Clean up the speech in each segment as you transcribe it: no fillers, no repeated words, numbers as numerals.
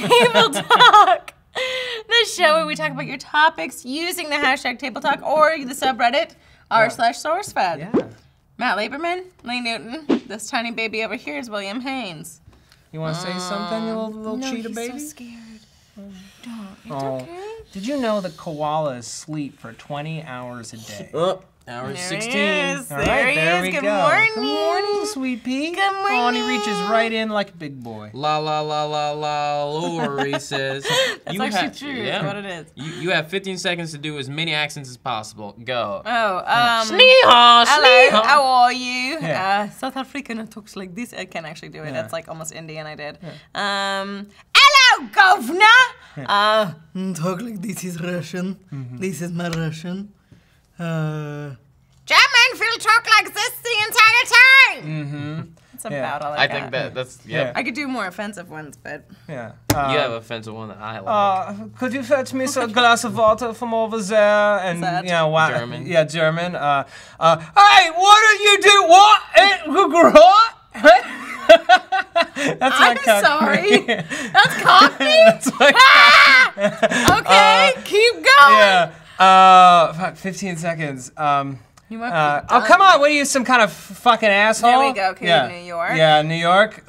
Table Talk, the show where we talk about your topics using the hashtag Table Talk or the subreddit r/SourceFed. Yeah. Matt Laberman, Lee Newton. This tiny baby over here is William Haynes. You want to say something, you little cheetah baby? No, he's so scared. Don't. It's okay. Did you know that koalas sleep for 20 hours a day? Hour There 16. he is. All There right, he there is. we Good go. morning. Good morning, sweet pea. Good morning. Oh, and he reaches right in like a big boy. La la la la la, Lori says. That's actually true. That's what it is. You have 15 seconds to do as many accents as possible. Go. Oh, Sneehaw, hello, sneehaw. how are you? Yeah. South African talks like this. I can't actually do it. Yeah. That's like almost Indian. I did. Hello, governor. Talk like this is Russian. This is my Russian. German will talk like this the entire time. That's about all I got. I think that's, yeah. I could do more offensive ones, but Yeah. You have an offensive one that I like. Could you fetch me a glass of water from over there? And that you know what? German? Yeah, German. Hey, what do you do? What? That's I'm like a- sorry. That's Cockney. That's like Okay, keep going. yeah. Fuck, 15 seconds. You might be oh, done. come on. What are you, some kind of fucking asshole? There we go. Okay, yeah. New York. Yeah, New York.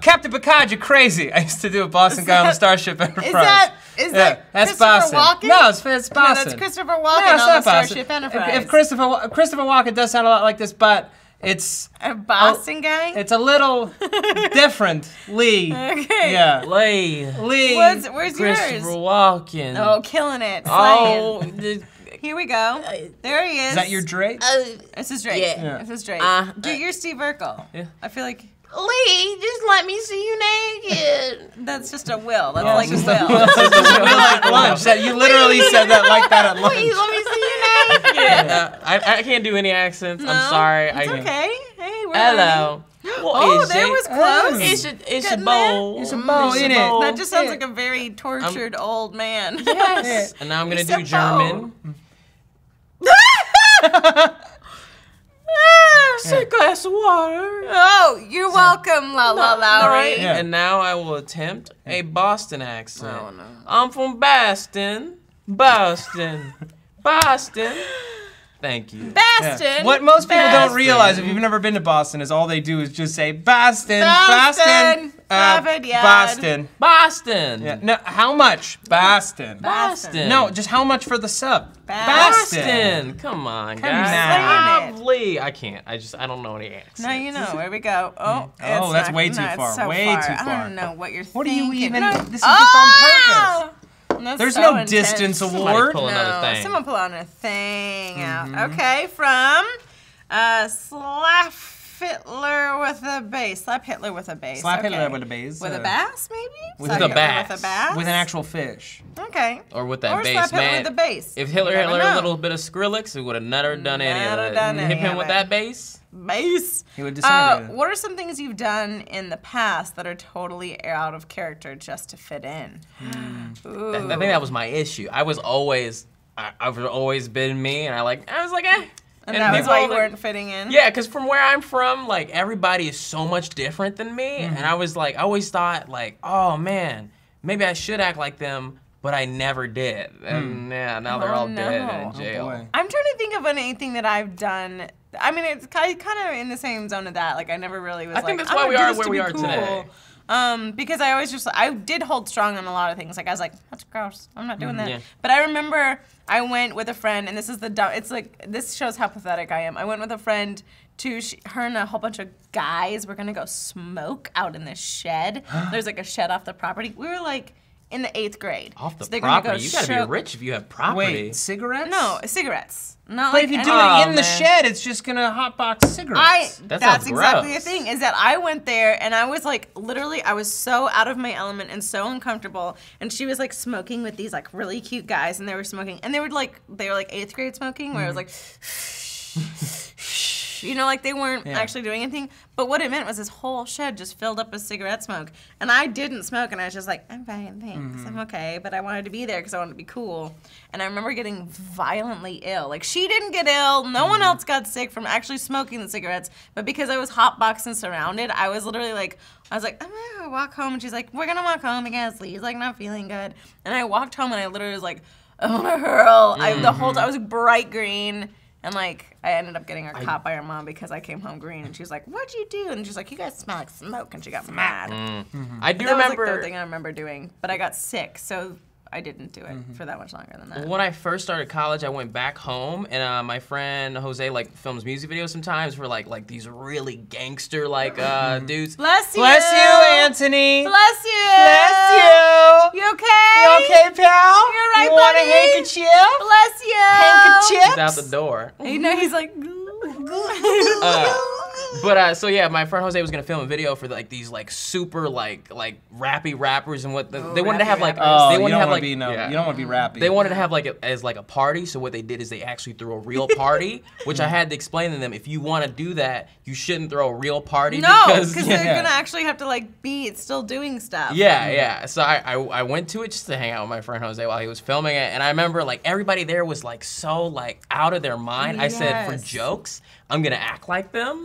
Captain Picard, you're crazy. I used to do a Boston guy on the Starship Enterprise. Is that that's Christopher Boston. Walken? No, it's Boston. No, that's Christopher Walken No, it's on not the Boston. Starship Enterprise. If Christopher Walken does sound a lot like this, but it's A Boston guy? it's a little different. Lee. Okay. Yeah. Lee. Where's Christopher yours? Walken. Oh, killing it. Oh, Slaying. Here we go. There he is. Is that your Drake? This is Drake. Yeah. This is Drake. Do your Steve Urkel. Yeah. I feel like Lee, just let me see you naked. that's just a Will. That's Yeah, like it's Will. just Will at lunch. You literally said that like that at lunch. Please let me see you naked. I can't do any accents. No, I'm sorry. It's okay. Hey, we're Hello. Oh, that was close. It's a Getting bowl. It's a bowl, It's a innit? bowl. That just sounds like a very tortured old man. Yes. And now I'm gonna It's do a German. Say a glass of water. Oh, you're welcome, La La Lowry. Yeah. And now I will attempt a Boston accent. Oh, no. I'm from Boston. Boston. Boston. Thank you. Baston. Yeah. What most people don't Boston. realize, if you've never been to Boston, is all they do is just say Boston, Boston, Boston, Harvard Yard. Boston. Boston. Yeah. No, how much? Boston. Boston. No, just how much for the sub? Boston. Come on, Come guys. on. Lee. I can't. I don't know any accents. No, you know. Here we go. Oh, Oh, that's way too it's far. so Way far. too I far. don't know what you're What do thinking. you even? No. This is just on purpose. That's There's so no intense. distance Somebody award. pull another thing. Someone pull out a thing out. Okay, from Slap Hitler with a bass. Slap Hitler with a bass. Slap okay. Hitler with a bass. With a bass, maybe? With Slap a Hitler bass. With a bass? With an actual fish. Okay. Or with that Or bass, slap Hitler man. with a bass. If Hitler You had never a know. little bit of Skrillex, he would have never done any of Never that. done any Hit him of with it. that bass. Bass. He would disintegrate it. What are some things you've done in the past that are totally out of character just to fit in? Ooh. I think that was my issue. I've always been me, and I was like, eh. And that was people why you that- weren't fitting in? Yeah, because from where I'm from, like, everybody is so much different than me, and I was like, I always thought, like, oh man, maybe I should act like them, but I never did. And yeah, now they're Oh, all dead and no. in jail. boy. I'm trying to think of anything that I've done. I mean, it's kind of in the same zone of that. Like, I never really was I think that's I'm why gonna we do are this where to we be are cool. today. Because I did hold strong on a lot of things. Like, I was like, that's gross. I'm not doing that. yeah. But I remember I went with a friend, and this is it's like, this shows how pathetic I am. I went with a friend to, her and a whole bunch of guys were gonna go smoke out in this shed. There's like a shed off the property. We were like in the 8th grade. Off the So they're gonna property, go you gotta show- be rich if you have property. Wait, cigarettes? No, cigarettes. Not But like if you do any- it in the man. shed, it's just gonna hotbox cigarettes. That that's sounds exactly the gross. thing, is that I went there and I was like, literally, I was so out of my element and so uncomfortable. And she was like smoking with these like really cute guys, and they were smoking, and they were like 8th grade smoking, where it was like, You know, like they weren't actually doing anything. But what it meant was this whole shed just filled up with cigarette smoke. And I didn't smoke, and I was just like, I'm fine, thanks, I'm okay. But I wanted to be there because I wanted to be cool. And I remember getting violently ill. Like, she didn't get ill. No one else got sick from actually smoking the cigarettes. But because I was hotboxed and surrounded, I was literally like, I'm gonna walk home. And she's like, we're gonna walk home because Lee's like not feeling good. And I walked home, and I literally was like, I wanna hurl. The whole time I was bright green. And like, I ended up getting caught by her mom because I came home green, and she was like, "What'd you do?" And she's like, "You guys smell like smoke," and she got mad. I do that remember. was like the third thing I remember doing, but I got sick, so I didn't do it for that much longer than that. When I first started college, I went back home, and my friend Jose like films music videos sometimes for like these really gangster dudes. Bless you. Bless you, Anthony. Bless you. Bless you. You okay? You okay, pal? You're right, You want a buddy? handkerchief? Bless you. Handkerchief? He's out the door. You know, he's like. So yeah, my friend Jose was gonna film a video for like these like super like rappy rappers and what they wanted to have like Oh, they you wanted don't to have want like to be you don't want to be rappy. they wanted to have like as like a party. So what they did is they actually threw a real party, which I had to explain to them. If you want to do that, you shouldn't throw a real party No, because they're gonna actually have to like be still doing stuff. yeah. So I went to it just to hang out with my friend Jose while he was filming it, and I remember like everybody there was like so like out of their mind. I said for jokes, I'm gonna act like them.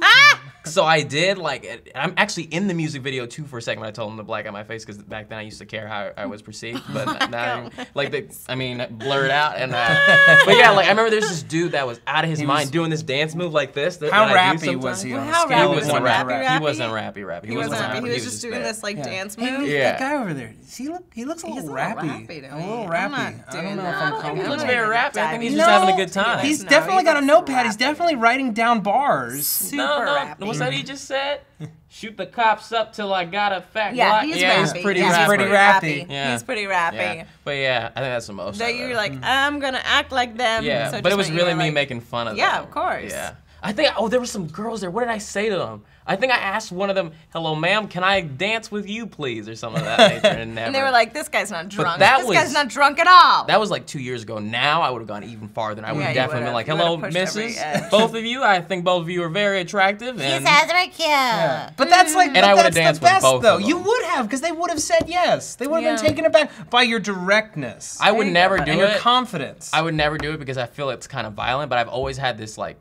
So I did like, I'm actually in the music video too for a second when I told him to black out my face because back then I used to care how I was perceived, but now blurred out and but yeah, like I remember there's this dude that was out of his mind doing this dance move like this. How rappy was he? How He rappy wasn't rappy? rappy. He wasn't rappy. He wasn't rappy. He was just doing this like dance move. Yeah. That guy over there, he looks a little rappy. to A me. little I'm rappy. not I don't doing know if that. I'm He comfortable. He looks with very that. rappy. I think he's No. just having a good time. He's No, definitely he got a looks notepad. He's rappy. definitely writing down bars. Super no. rappy. What's that he just said? Shoot the cops up till I got a fat Yeah, Glock. he's yeah, rappy. he's pretty Yeah, rappy. pretty rappy. Yeah. He's pretty rappy. Yeah. But yeah, I think that's the most. That I've you're ever- like, I'm gonna act like them. Yeah, so but just it was when you really were me like, making fun of them. Yeah, of course. Yeah. I think, there were some girls there. What did I say to them? I think I asked one of them, hello, ma'am, can I dance with you, please? Or something of that nature. And never. And they were like, this guy's not drunk. that This guy's was- not drunk at all. That was like 2 years ago. Now I would have gone even farther. I would Yeah, have you definitely been would've. like, You hello, would've pushed every missus. edge. Both of you, I think both of you are very attractive. And are cute. Yeah. But that's like, And I would've that's the danced with best both though. of them. You would have, because they would have said yes. They would have been Yeah. taken aback by your directness. I would you never go. do and your it. confidence. I would never do it because I feel it's kind of violent, but I've always had this like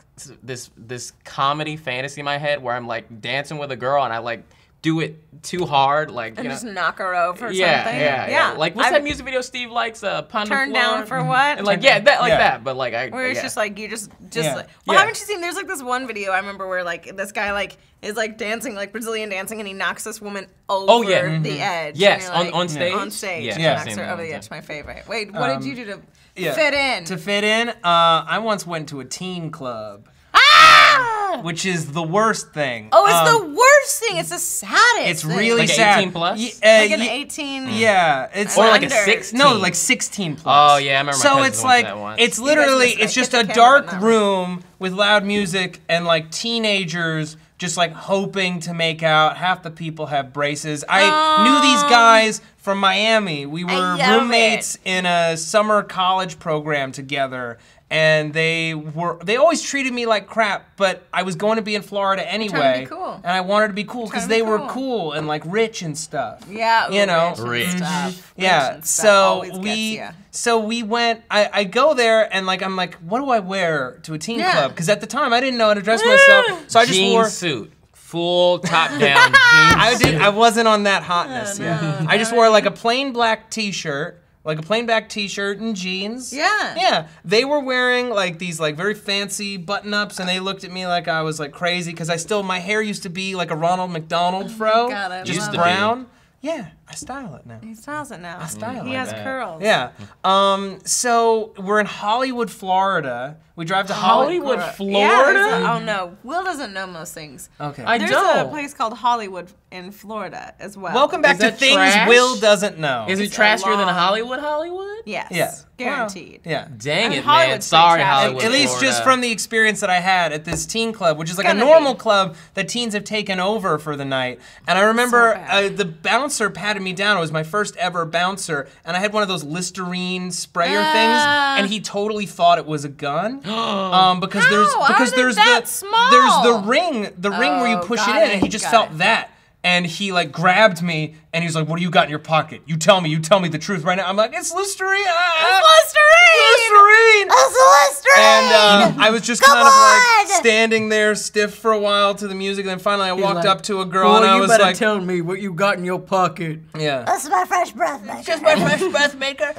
this comedy fantasy in my head where I'm like dancing with a girl and I like do it too hard, like And you know. just knock her over or Yeah, something. yeah. Like what's I've that music video Steve likes? Pun Turned down for what? And like that, like Yeah. that. But like Where it's yeah. just like you just Yeah. like, well, Yeah. haven't you seen? There's like this one video I remember where like this guy like is like dancing like Brazilian dancing and he knocks this woman over yeah. the edge. Yes, and you're like, on stage? On stage, Yeah, he I've knocks seen her that over one the time. edge. My favorite. Wait, what did you do to Yeah. fit in? To fit in, I once went to a teen club, Ah! which is the worst thing. Oh, it's the worst thing. It's the saddest. It's thing. really Like sad. 18 plus? like an 18. Yeah, it's Or like a under. 16. no, like 16 plus. Oh yeah, I remember my So cousins it's went to like that once. it's guys literally missed it's it. just Get a the camera, dark but not room with loud music and like teenagers just like hoping to make out. Half the people have braces. I knew these guys from Miami. We were love roommates in a summer college program together. And they always treated me like crap, but I was going to be in Florida anyway. trying to be cool. And I wanted to be cool because trying to they be were cool. cool and like rich and stuff. Yeah, You know, rich and stuff. Yeah, Rich and stuff so always gets we ya. went. I go there and like I'm like, what do I wear to a teen Yeah. club? Because at the time I didn't know how to dress myself, so I just jean wore. suit, full top down jean I wasn't on that hotness yet. I just wore like a plain black T-shirt. Like a plain black T-shirt and jeans. Yeah. Yeah. They were wearing like these like very fancy button-ups, and they looked at me like I was like crazy because my hair used to be like a Ronald McDonald fro, God, I just love brown. Yeah, I style it now. He styles it now. style He it. has that. curls. Yeah. So we're in Hollywood, Florida. We drive to Hollywood, Yeah, Florida. oh no, Will doesn't know most things. Okay. I There's don't. a place called Hollywood in Florida as well. Welcome back Is to that Things trash? Will Doesn't Know. Is it It's a trashier than long- Hollywood? Yes. Yeah. Guaranteed. Well, yeah. Dang mean, it, man. Hollywood's Sorry, pretty trashy. Hollywood. At least Florida. just from the experience that I had at this teen club, which is like a Gonna normal be. club that teens have taken over for the night. And I remember So bad. the bouncer patted patted me down. It was my first ever bouncer, and I had one of those Listerine sprayer things, and he totally thought it was a gun. Because there's the ring where you push it in, and he just felt that. And he like grabbed me and he's like, "What do you got in your pocket? You tell me the truth right now." I'm like, "It's Listerine." It's Listerine. It's Listerine. And I was just kind of like standing there stiff for a while to the music, and then finally I walked up to a girl and I was like, "You better tell me what you got in your pocket." Yeah. That's my fresh breath maker. Just my fresh breath maker.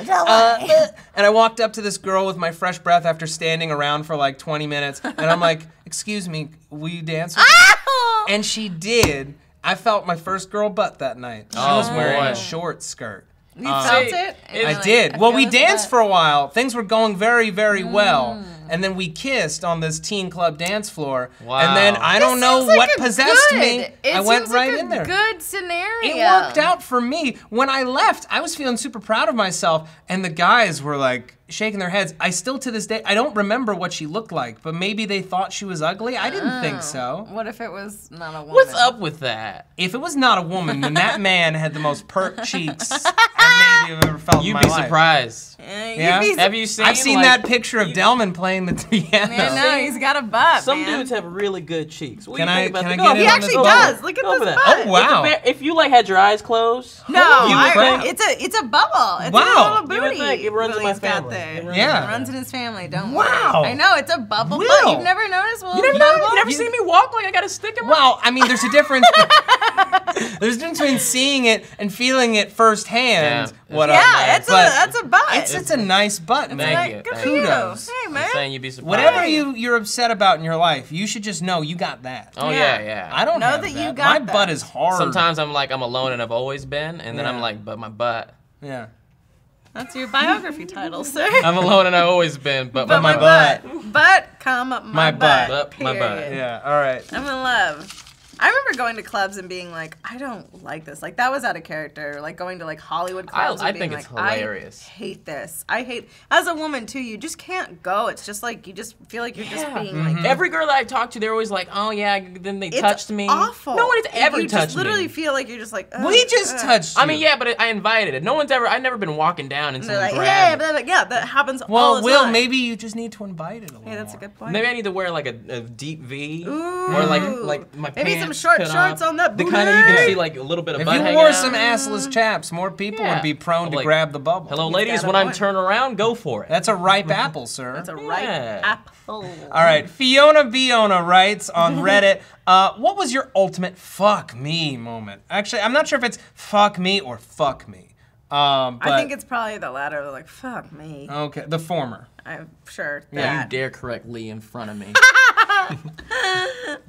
And I walked up to this girl with my fresh breath after standing around for like 20 minutes, and I'm like, "Excuse me, will you dance with me?" And she did. I felt my first girl butt that night. She was wearing a short skirt. You felt it? I did. Well, we danced for a while. Things were going very, very well. And then we kissed on this teen club dance floor. Wow. And then I don't know what possessed me. I went right in there. Good scenario. It worked out for me. When I left, I was feeling super proud of myself, and the guys were like shaking their heads. I still, to this day, I don't remember what she looked like, but maybe they thought she was ugly. I didn't think so. What if it was not a woman? What's up with that? If it was not a woman, then that man had the most pert cheeks I maybe have ever felt in my life. You'd be surprised. Yeah? Have you seen? I've seen that picture of Delman playing the piano. Yeah, no, he's got a butt, Some man. dudes have really good cheeks. What Can do you I- think about can that? I Go get He in on actually this does. bubble? Look at Go for this that. butt. Oh, wow. If you like had your eyes closed, No, You would think. it's a bubble. It's Wow. a little You would booty. think. It runs in my Willie's got family. there. It runs Yeah. It runs in his family. Don't Wow. worry. I know it's a bubble Will. butt. You've never noticed? Will? You never seen me walk like I got a stick in my. Well, I mean, there's a difference. There's a difference between seeing it and feeling it firsthand. Yeah. What Yeah, that's a butt. It's a nice butt, man. Thank you. Good for Thank you. Kudos. Hey, I'm man. saying you'd be surprised. Whatever you're upset about in your life, you should just know you got that. Oh Yeah. yeah. I don't Know have that that. you got My that. butt is hard. Sometimes I'm like I'm alone and I've always been, and then Yeah. I'm like, but my butt. Yeah. That's your biography title, sir. I'm alone and I've always been, but But my my butt. Butt, comma, my butt. Butt, my butt. period. Yeah. All right. I'm in love. I remember going to clubs and being like, I don't like this. Like, that was out of character. Like, going to, like, Hollywood clubs I and being think it's like, hilarious. I hate this. I hate, as a woman, too, you just can't go. It's just like, you just feel like you're just being, like, Every girl that I talk to, they're always like, oh yeah, then they it's touched me. awful. No one has ever you touched just literally me. feel like you're just like, ugh, We just ugh. touched you. I mean, yeah, but I invited it. No one's ever. I've never been walking down and They're someone like, yeah, grabbed me. blah, blah, yeah, that happens all Well, the Will, time. maybe you just need to invite it a little Yeah, that's a more. good point. Maybe I need to wear like a deep V, Ooh. or like my Maybe pants some short cut shorts off. on that The booty. kind of you can see like a little bit of If butt you hanging wore out. some assless chaps, more people Yeah. would be prone to Like, grab the bubble. Hello, He's ladies. got a When I'm point. turned around, go for it. That's a ripe apple, sir. That's a ripe Yeah. apple. All right, Fiona Biona writes on Reddit, what was your ultimate fuck me moment? Actually, I'm not sure if it's fuck me or fuck me. But, I think it's probably the latter. Like, fuck me. okay, the former. I'm sure Yeah, you that. dare correct Lee in front of me.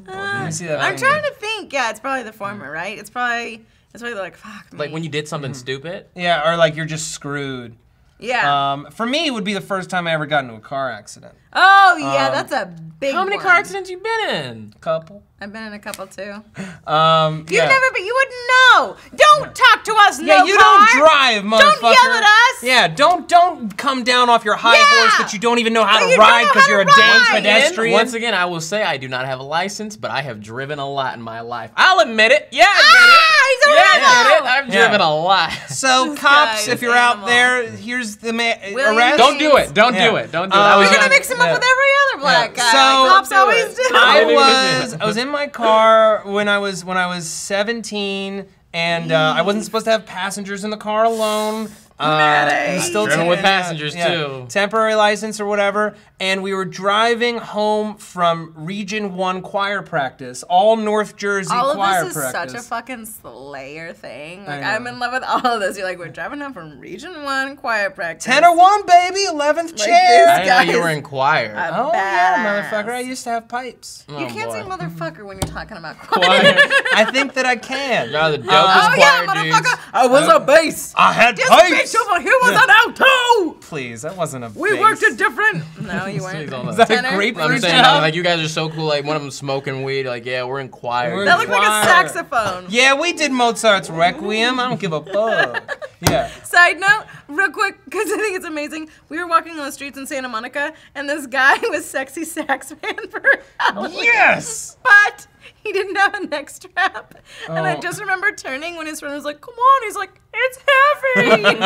Let me see that. I'm finger. trying to think. Yeah, it's probably the former, right? It's probably like, fuck me. Like when you did something stupid. Yeah, or like you're just screwed. Yeah. For me, it would be the first time I ever got into a car accident. Oh, yeah, that's a big How many one. car accidents you been in? Couple. I've been in a couple, too. Yeah. You've never been, you wouldn't know. Don't talk to us, Yeah, no you car. don't drive, motherfucker. Don't yell at us. Yeah, don't come down off your high Yeah. horse that you don't even know how But to you don't ride know because how you're a to damn ride. pedestrian. Once again, I will say I do not have a license, but I have driven a lot in my life. I'll admit it. Yeah, I He's a did it. Yeah, I did it. rebel. I've Yeah. driven a lot. So, This cops, guy if is you're out animal. there, here's the William arrest. Don't do it. Don't Yeah. do it. Don't do it. We're We're gonna gonna mix him up Yeah. with every other black guy. So- like cops Don't do always it. do. I was in my car when I was 17, and I wasn't supposed to have passengers in the car alone. Maddie. Still Driven with taking, passengers, too. Temporary license or whatever, and we were driving home from Region 1 choir practice, all North Jersey All choir of this is practice. such a fucking Slayer thing. Like, know. I'm in love with all of this. You're like, we're driving home from Region 1 choir practice. Tenor 1, baby, 11th Like chair. this I didn't know you guys- were in choir. Oh yeah, Badass. motherfucker! I used to have pipes. You Oh, can't boy. say motherfucker when you're talking about Choir. choir. I think that I can. Y'all the dopest Oh yeah, choir dudes. motherfucker! I was a bass. I had This pipes. bitch over here was an alto. Please, that wasn't a. We bass. worked at different. No, you weren't. He's on Is the- that a Tenor? grapefruit I'm saying, job? like, you guys are so cool. Like, one of them smoking weed. Like, yeah, we're in choir. We're That looked like a Choir. saxophone. Yeah, we did Mozart's Requiem. I don't give a fuck. Yeah. Side note, real quick, because I think it's amazing. We were walking on the streets in Santa Monica, and this guy was sexy sax man for Halloween. Yes. But he didn't have a neck strap. And I just remember turning when his friend was like, come on. He's like, it's heavy.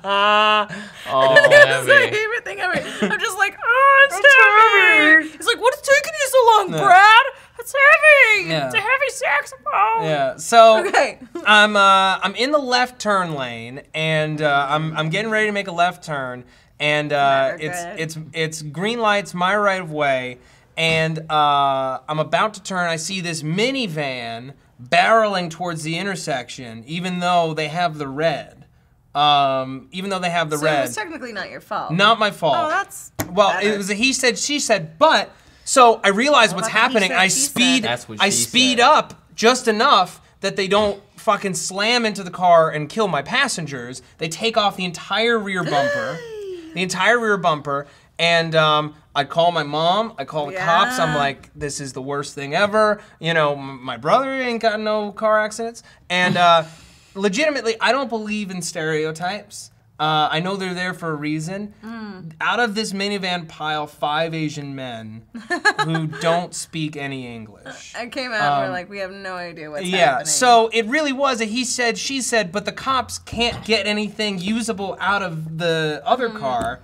Oh, That's my favorite thing ever. I'm just like, oh, it's heavy. He's like, what's taking you so long, Brad? It's heavy. Yeah. It's a heavy saxophone. Yeah. So Okay. I'm in the left turn lane, and I'm getting ready to make a left turn, and it's green lights, my right of way, and I'm about to turn. I see this minivan barreling towards the intersection, even though they have the red. Even though they have the red. So it was technically not your fault. Not my fault. Oh, that's well, better. it was a he said, she said, but so I realize what's that's what he happening. said, I she speed said. That's what I she speed said. up just enough that they don't fucking slam into the car and kill my passengers. They take off the entire rear bumper. And I call my mom, I call the cops, I'm like, this is the worst thing ever. You know, my brother ain't got no car accidents. And legitimately, I don't believe in stereotypes. I know they're there for a reason. Out of this minivan pile, 5 Asian men who don't speak any English. I came out and we're like, we have no idea what's happening. So it really was a he said, she said, but the cops can't get anything usable out of the other car.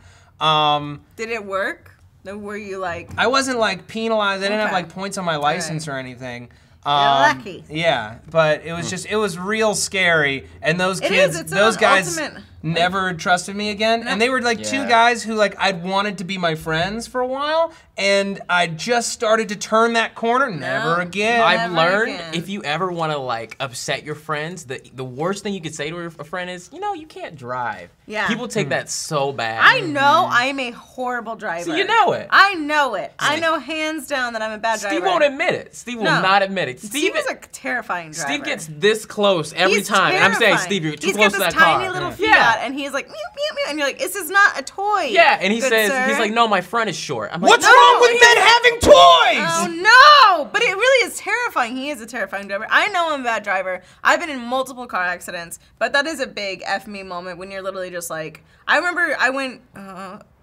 Did it work? Were you like... I wasn't like penalized. I didn't have Okay. like points on my license or anything. lucky. Yeah, but it was just, it was real scary. And those It kids, is, it's those an guys ultimate- never trusted me again. And they were like 2 Yeah. guys who like I'd wanted to be my friends for a while. And I just started to turn that corner. Never again. I've Never learned again. if you ever want to like upset your friends, the worst thing you could say to a friend is, you know, you can't drive. Yeah. People take that so bad. I know I'm a horrible driver. So you know it. I know it. I know hands down that I'm a bad driver. Steve won't admit it. Steve will No. not admit it. Steve is a terrifying driver. Steve gets this close every He's time, and I'm saying, terrifying. Steve, you're too He's close got to this that car. tiny little Fiat, Yeah. and he's like, meow, meow, meow, and you're like, this is not a toy. Yeah, and he good says, sir. he's like, no, my front is short. I'm like, What's no. wrong with men having toys? Oh no! But it really is terrifying. He is a terrifying driver. I know I'm a bad driver. I've been in multiple car accidents, but that is a big F me moment when you're literally just like, I remember I went,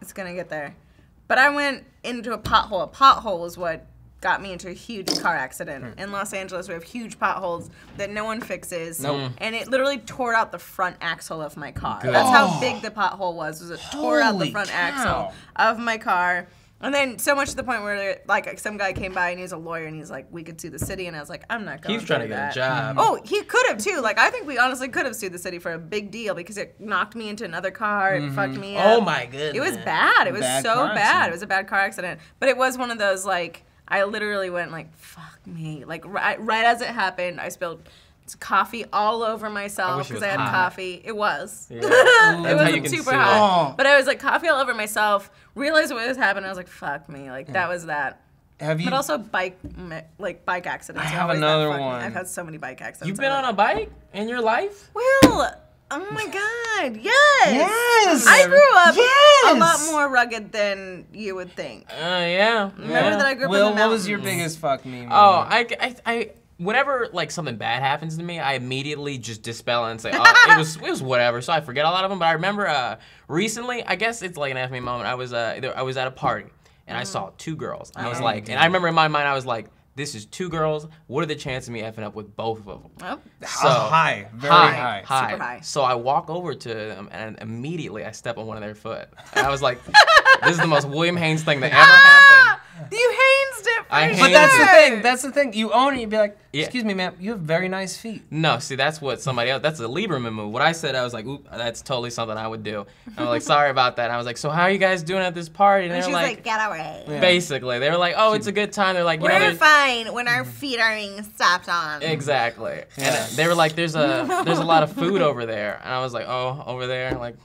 it's gonna get there, but I went into a pothole. A pothole is what got me into a huge car accident. In Los Angeles, we have huge potholes that no one fixes. Nope. And it literally tore out the front axle of my car. Good. That's how big the pothole was it tore out the Holy front cow. axle of my car. And then so much to the point where like some guy came by and he was a lawyer and he's like, we could sue the city, and I was like, I'm not going He was trying to through get a that. job. Oh, he could have too. Like I think we honestly could have sued the city for a big deal because it knocked me into another car, it fucked me up. Oh my goodness. It was bad. It was Bad so car bad. accident. It was a bad car accident. But it was one of those like I literally went like, fuck me. Like right as it happened, I spilled coffee all over myself wish it because was I had hot. coffee. It was. Yeah. It That's how you wasn't can super see it. hot. Oh. But I was like coffee all over myself. Realized what was happening. I was like, fuck me. Like that was that. Have you? But also bike accidents. I are have always another that fucking- one. I've had so many bike accidents. You've been on a bike in your life? Well, oh my god, yes. Yes. I grew up a Yes. lot more rugged than you would think. Yeah. Remember that I grew up Will, in the what was your mountains? biggest fuck me moment? Oh, I whenever like something bad happens to me, I immediately just dispel it and say, oh, it was whatever. So I forget a lot of them. But I remember recently, I guess it's like an F me moment. I was at a party and I saw 2 girls. And I was like, and I remember in my mind, I was like, this is 2 girls. What are the chances of me effing up with both of them? Oh, So high, very high. Super high. So I walk over to them and immediately I step on one of their foot. And I was like, this is the most William Haynes thing that ever happened. you Haynes it for I sure. But that's the thing. That's the thing. You own it. You'd be like, Yeah. excuse me, ma'am. You have very nice feet. No, see, that's what somebody else, that's a Lieberman move. What I said, I was like, oop, that's totally something I would do. And I'm like, sorry about that. And I was like, so how are you guys doing at this party? And And they she were was like, like, get away. Yeah. basically, they were like, oh, it's a good time. They're like, you know, We're there's- fine when our feet are being stopped on. exactly. Yeah. And they were like, there's a lot of food over there. And I was like, oh, over there? Like,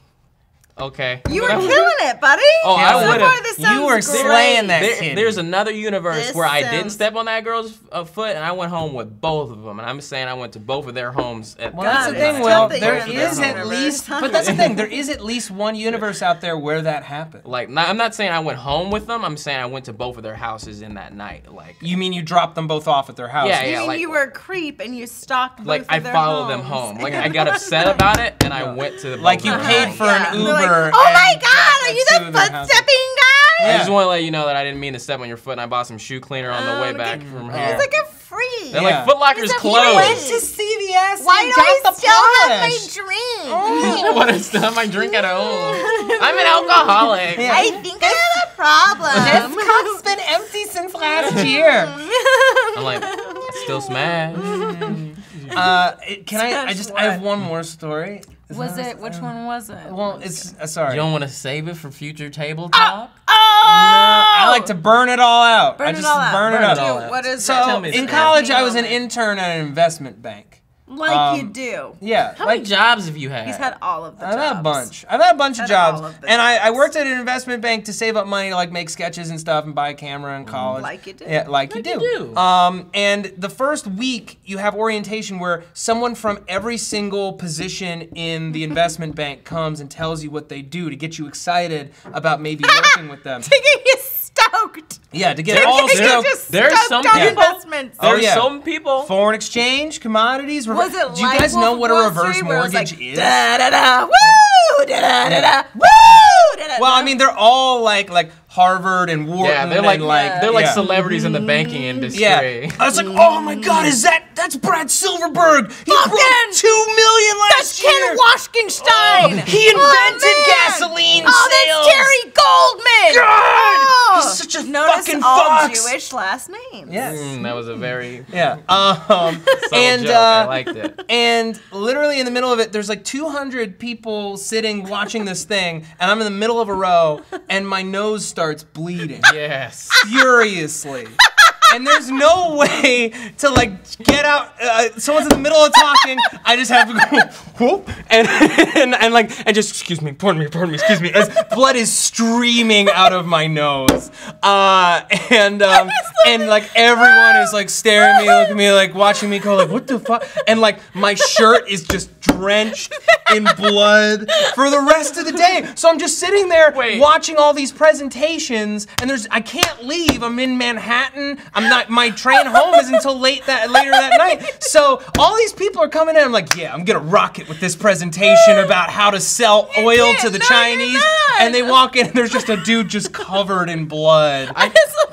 okay. You were killing it, buddy. Oh, I so would've. far, this You sounds were great. slaying that kid. There's another universe This where I didn't sounds- step on that girl's foot, and I went home with both of them. And I'm saying I went to both of their homes. At Well, that's the God, thing, it's Will. tough that There you're in is this at universe. least, but that's the thing. There is at least one universe out there where that happened. Like, I'm not saying I went home with them. I'm saying I went to both of their houses in that night. Like, You mean you dropped them both off at their house? Yeah, You yeah. mean like- you were a creep and you stalked both like of I their followed them homes. home. Like I got upset about it, and I went to the Like you both of paid their for homes. an They're like, Uber. oh my and god, got are you to the their foot house. stepping guy? I just want to let you know that I didn't mean to step on your foot, and I bought some shoe cleaner on the way back from here. It's like a free. They're like Foot Locker's You went closed. to CVS. Why and do I got the still have my polish. drink? I want to still have my drink at home. I'm an alcoholic. Yeah. I think I have a problem. This cup's been empty since last year. I'm like, still smash. Can I have one more story. Was it? Which one was it? Well, it's sorry. You don't want to save it for future table talk? I like to burn it all out. Burn I it just all out. burn it Burn out. it all out. What is so that? Tell me in the college, thing I was an moment. intern at an investment bank. Like you do. Yeah. How many jobs have you had? He's had all of the I've jobs. had a bunch. I've had a bunch of jobs, all of the and I jobs. worked at an investment bank to save up money to like make sketches and stuff and buy a camera in college. Like you do. Yeah, like you do. And the first week you have orientation where someone from every single position in the investment bank comes and tells you what they do to get you excited about maybe working with them. To get you stoked. Yeah, to get all stoked. There's some on people- investments. Oh, There's yeah. some people. Foreign exchange, commodities. Was it Do you like guys know Wolf what a of Wall reverse Street, where it was mortgage like, is? Da da da, woo, da da da da, woo, da da da. Well, I mean, they're all like Harvard and Wharton. Yeah, they're like yeah. celebrities in the banking industry. Yeah, I was like, oh my God, that's Brad Silverberg? He broke Fucking- 2 million That's last year. Ken Waschenstein. He invented man. gasoline Oh, sales. that's Terry Goldman. God, Oh. he's such a Notice fucking all fox. Jewish last names. Yes. That was a very Yeah. subtle And joke. I liked it. and literally in the middle of it, there's like 200 people sitting watching this thing, and I'm in the middle of a row, and my nose starts bleeding. Yes. Furiously. And there's no way to like get out. Someone's in the middle of talking. I just have to go whoop and just excuse me, pardon me, excuse me. As blood is streaming out of my nose, and like everyone is like staring at me, looking at me, like watching me go like, what the fuck? And like my shirt is just drenched in blood for the rest of the day. So I'm just sitting there watching all these presentations, and I can't leave. I'm in Manhattan. My train home is until later that night. So all these people are coming in. I'm like, yeah, I'm gonna rock it with this presentation about how to sell oil to the Chinese. And they walk in, and there's just a dude just covered in blood.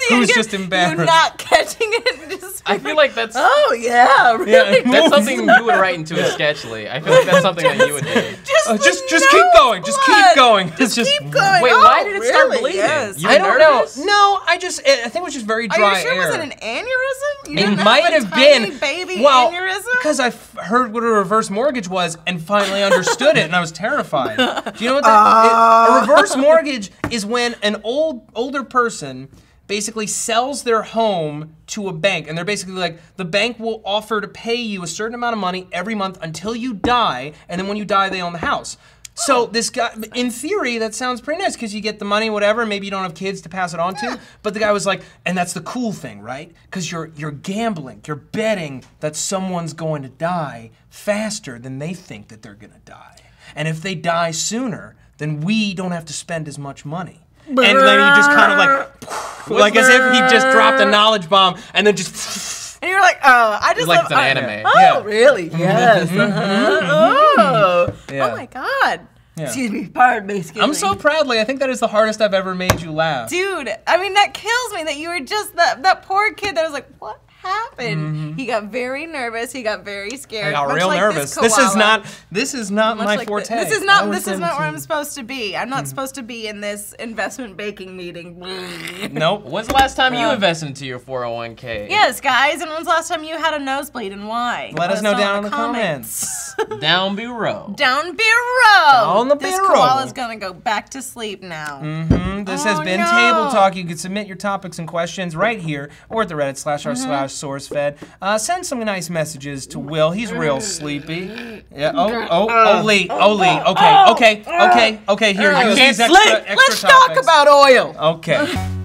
Who's just embarrassed. You're not catching it. Just I feel like that's oh yeah, really. Yeah. that's something you would write into a sketch, Lee. I feel like that's something that you would do. Just keep going. Just keep going. Just keep going. Wait, Oh, why did it start really? bleeding? Yes. You were I don't nervous? know. No, I think it was just very Are dry you sure air. it wasn't an aneurysm? You It didn't might a have tiny been. baby Well, aneurysm. because I heard what a reverse mortgage was and finally understood it, and I was terrified. Do you know what that a reverse mortgage is? When an older person basically sells their home to a bank, and they're basically like, the bank will offer to pay you a certain amount of money every month until you die, and then when you die, they own the house. So this guy, in theory, that sounds pretty nice because you get the money, whatever, maybe you don't have kids to pass it on to. But the guy was like, and that's the cool thing, right? Because you're gambling, you're betting that someone's going to die faster than they think that they're gonna die. And if they die sooner, then we don't have to spend as much money. And then he just kind of like as if he just dropped a knowledge bomb, and then just. And you're like, oh, I just like love it's an anime. Oh, Yeah. really? Yes. Oh. Yeah. Oh my God. Yeah. Excuse me. Pardon me. Excuse I'm me. so proud, Lee. I think that is the hardest I've ever made you laugh. Dude, I mean, that kills me that you were just that poor kid that was like, what happened? He got very nervous. He got very scared. I got much real like nervous. This is not Much my like forte. This is not where I'm supposed to be. I'm not supposed to be in this investment banking meeting. Nope. When's the last time you invested into your 401k? Yes, guys. And when's the last time you had a nosebleed and why? Let us know down in the comments. Down below. Down below. the This bureau. koala's gonna go back to sleep now. This has been no. Table Talk. You can submit your topics and questions right here or at the Reddit /r/SourceFed. Send some nice messages to Will. He's real sleepy. Yeah. Lee. Okay. Here. I use can't these sleep. extra Let's topics. talk about oil. Okay.